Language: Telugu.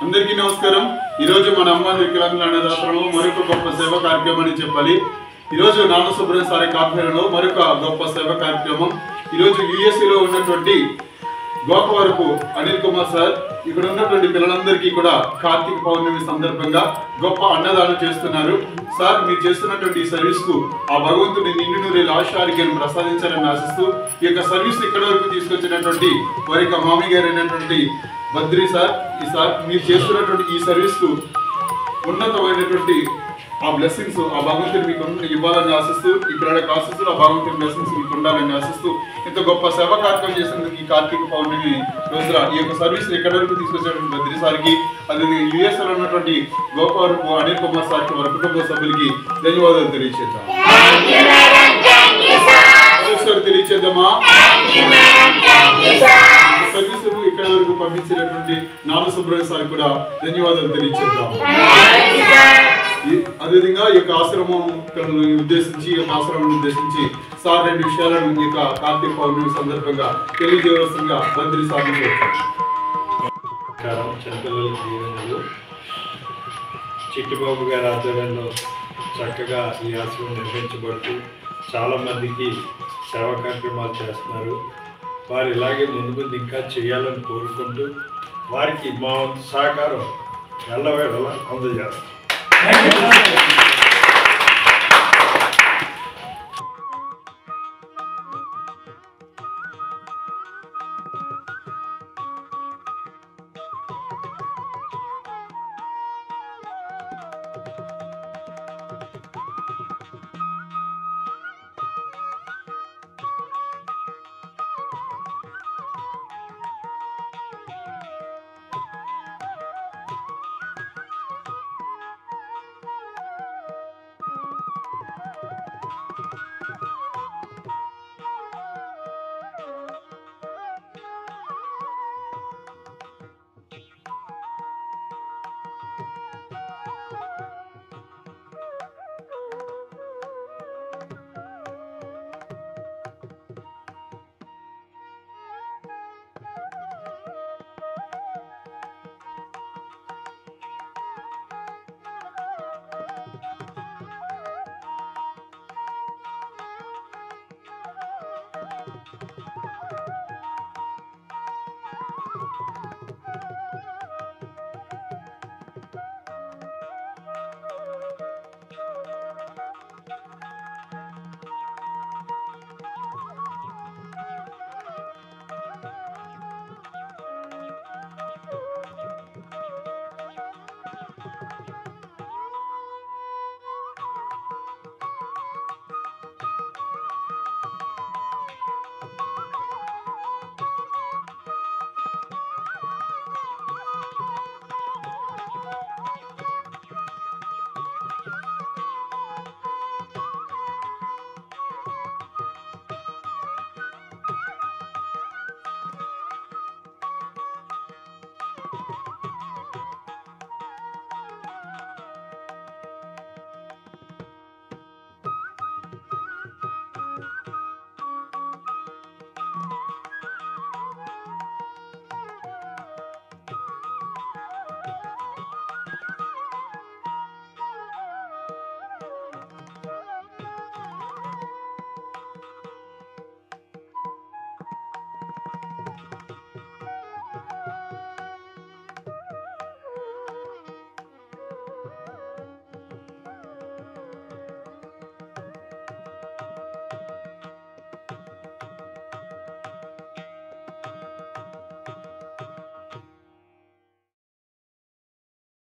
అందరికీ నమస్కారం। ఈ రోజు మన అమ్మ వికలాంగుల అనాథాశ్రమంలో మరొక గొప్ప సేవా కార్యక్రమాన్ని చెప్పాలి। ఈ రోజు నాన్న సుబ్రహ్మణ్య సార్ ఆధ్వర్యంలో మరొక గొప్ప సేవా కార్యక్రమం। ఈ రోజు యుఎస్ఏలో ఉన్నటువంటి గోకవరపు అనిల్ కుమార్ సార్ ఇక్కడ ఉన్నటువంటి పిల్లలందరికీ కూడా కార్తీక పౌర్ణమి సందర్భంగా గొప్ప అన్నదానం చేస్తున్నారు। సార్ మీరు చేస్తున్నటువంటి ఈ సర్వీస్ కు ఆ భగవంతుని నిండు నూరేళ్ల ఆయుష్యారోగ్యాన్ని ప్రసాదించాలని ఆశిస్తూ ఈ యొక్క సర్వీస్ ఇక్కడ వరకు తీసుకొచ్చినటువంటి వారి యొక్క మామీ గారు అయినటువంటి బద్రి సార్, ఈ సార్ మీరు చేస్తున్నటువంటి ఈ సర్వీస్ కు ఉన్నతమైనటువంటి ఆ బ్లెస్సింగ్స్ ఆ భగవంతుని మీకు ఇవ్వాలని ఆశిస్తూ ఇక్కడ ఆశిస్తూ ఆ భగవంతుని బ్లెస్సింగ్స్ మీకు ఉండాలని ఆశిస్తూ ఇంత గొప్ప సేవా కార్యక్రమం చేసినందుకు ఈ కార్తీక పౌర్ణమి రోజున ఈ యొక్క సర్వీస్ ఎక్కడి వరకు తీసుకొచ్చినటువంటి బద్రి సార్కి, అది యుఎస్ఏలో ఉన్నటువంటి గోకవరపు అనిల్ కుమార్ సార్కి వారి కుటుంబ సభ్యులకి ధన్యవాదాలు తెలియజేద్దాం। తెలియచేద్దామా? సర్వీస్ ఇక్కడ వరకు పంపించినటువంటి నాన్న సుబ్రహ్మణ్య సార్ కూడా ధన్యవాదాలు తెలియచేద్దాం। అదేవిధంగా ఈ యొక్క ఆశ్రమం ఉద్దేశించి సార్ రెండు విషయాలను ఈ యొక్క కార్తీక పౌర్ణమి సందర్భంగా తెలియజేయవలసిందిగా బద్రి సార్ చిన్నపిల్లలు చిట్టిబాబు గారి ఆధ్వర్యంలో చక్కగా ఈ ఆశ్రమం నిర్మించబడుతూ చాలామందికి సేవా కార్యక్రమాలు చేస్తున్నారు। వారు ఇలాగే ముందు ఇంకా చేయాలని కోరుకుంటూ వారికి మా సహకారం ఎల్లవేళలా అందజేస్తాం।